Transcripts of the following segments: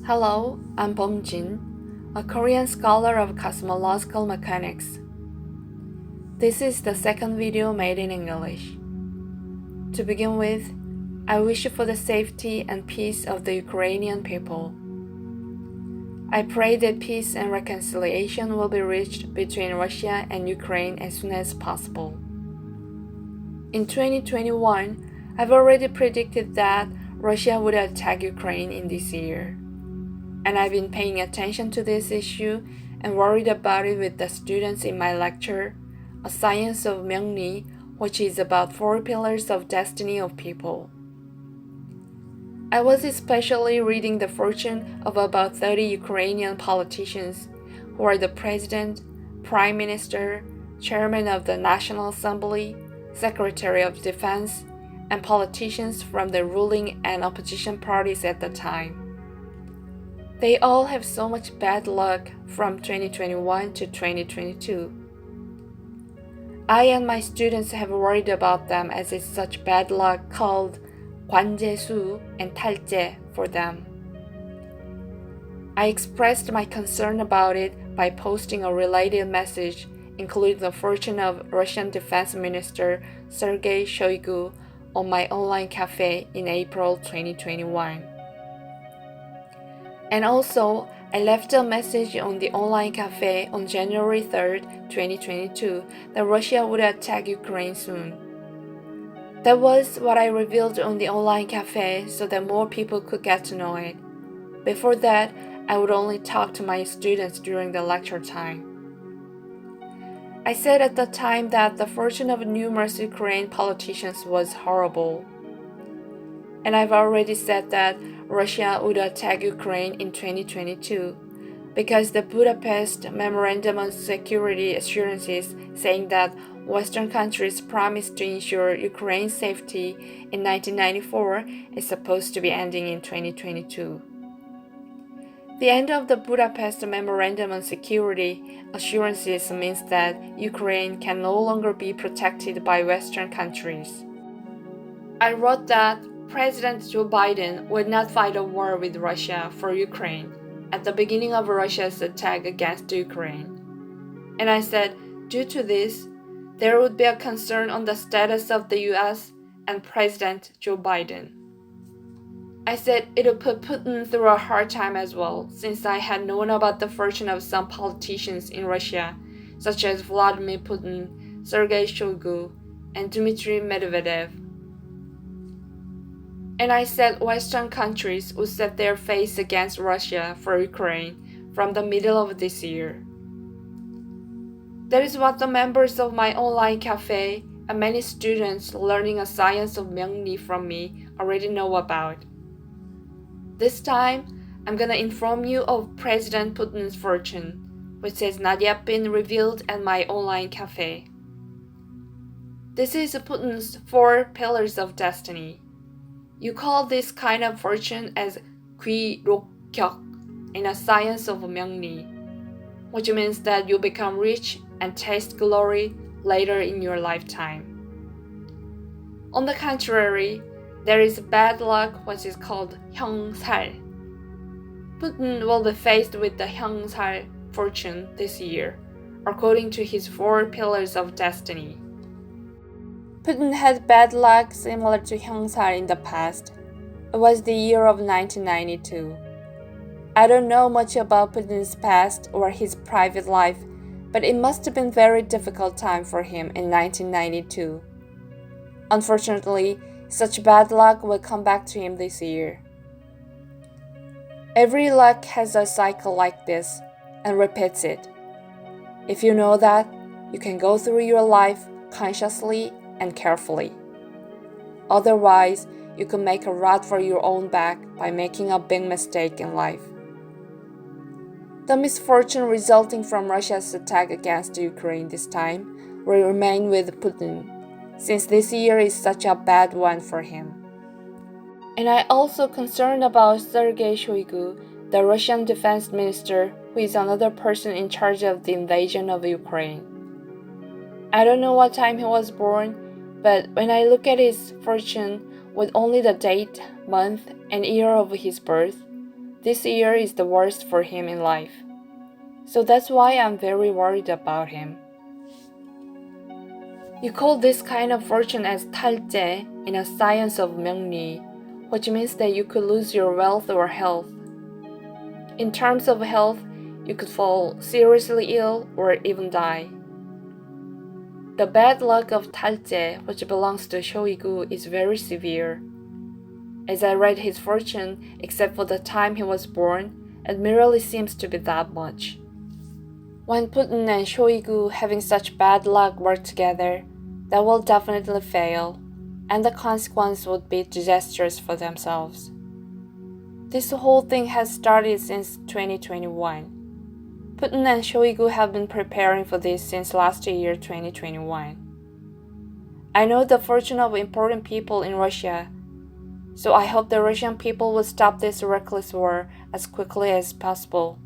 Hello, I'm Jin, a Korean scholar of cosmological mechanics. This is the second video made in English. To begin with, I wish for the safety and peace of the Ukrainian people. I pray that peace and reconciliation will be reached between Russia and Ukraine as soon as possible. In 2021, I've already predicted that Russia would attack Ukraine in this year. And I've been paying attention to this issue and worried about it with the students in my lecture, A Science of Myungri, which is about 4 pillars of destiny of people. I was especially reading the fortune of about 30 Ukrainian politicians who are the president, prime minister, chairman of the National Assembly, secretary of defense, and politicians from the ruling and opposition parties at the time. They all have so much bad luck from 2021 to 2022. I and my students have worried about them as it's such bad luck called 관재수 and 탈재 for them. I expressed my concern about it by posting a related message including the fortune of Russian Defense Minister Sergei Shoigu on my online cafe in April 2021. And also, I left a message on the online cafe on January 3rd, 2022 that Russia would attack Ukraine soon. That was what I revealed on the online cafe so that more people could get to know it. Before that, I would only talk to my students during the lecture time. I said at the time that the fortune of numerous Ukrainian politicians was horrible. And I've already said that Russia would attack Ukraine in 2022 because the Budapest Memorandum on Security Assurances saying that Western countries promised to ensure Ukraine's safety in 1994 is supposed to be ending in 2022. The end of the Budapest Memorandum on Security Assurances means that Ukraine can no longer be protected by Western countries. I wrote that President Joe Biden would not fight a war with Russia for Ukraine at the beginning of Russia's attack against Ukraine. And I said, due to this, there would be a concern on the status of the US and President Joe Biden. I said it would put Putin through a hard time as well, since I had known about the fortune of some politicians in Russia, such as Vladimir Putin, Sergei Shoigu, and Dmitry Medvedev. And I said Western countries would set their face against Russia for Ukraine from the middle of this year. That is what the members of my online cafe and many students learning a science of Myungri from me already know about. This time, I'm gonna inform you of President Putin's fortune, which has not yet been revealed at my online cafe. This is Putin's 4 pillars of destiny. You call this kind of fortune as 귀록격 in a science of Myungri, which means that you become rich and taste glory later in your lifetime. On the contrary, there is bad luck which is called 형살. Putin will be faced with the 형살 fortune this year, according to his 4 pillars of destiny. Putin had bad luck similar to 형살 in the past. It was the year of 1992. I don't know much about Putin's past or his private life, but it must have been a very difficult time for him in 1992. Unfortunately, such bad luck will come back to him this year. Every luck has a cycle like this and repeats it. If you know that, you can go through your life consciously and carefully. Otherwise, you could make a rut for your own back by making a big mistake in life. The misfortune resulting from Russia's attack against Ukraine this time will remain with Putin, since this year is such a bad one for him. And I also concerned about Sergei Shoigu, the Russian defense minister, who is another person in charge of the invasion of Ukraine. I don't know what time he was born, but when I look at his fortune with only the date, month, and year of his birth, This year is the worst for him in life. So that's why I'm very worried about him. You call this kind of fortune as 탈제 in a science of 명리, which means that you could lose your wealth or health. In terms of health, you could fall seriously ill or even die. The bad luck of 탈제, which belongs to Shoigu, is very severe. As I read his fortune, except for the time he was born, it merely seems to be that much. When Putin and Shoigu having such bad luck work together, that will definitely fail, and the consequence would be disastrous for themselves. This whole thing has started since 2021. Putin and Shoigu have been preparing for this since last year 2021. I know the fortune of important people in Russia, so I hope the Russian people will stop this reckless war as quickly as possible.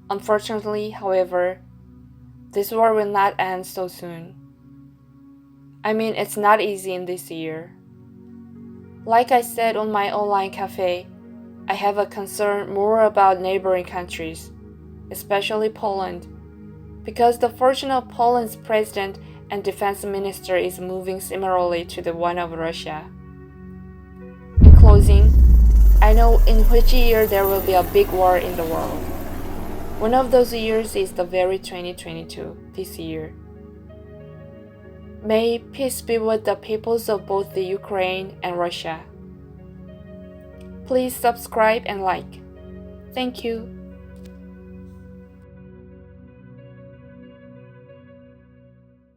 Unfortunately, however, this war will not end so soon. I mean, it's not easy in this year. Like I said on my online cafe, I have a concern more about neighboring countries, especially Poland, because the fortune of Poland's president and defense minister is moving similarly to the one of Russia. In closing, I know in which year there will be a big war in the world. One of those years is the very 2022, this year. May peace be with the peoples of both the Ukraine and Russia. Please subscribe and like. Thank you.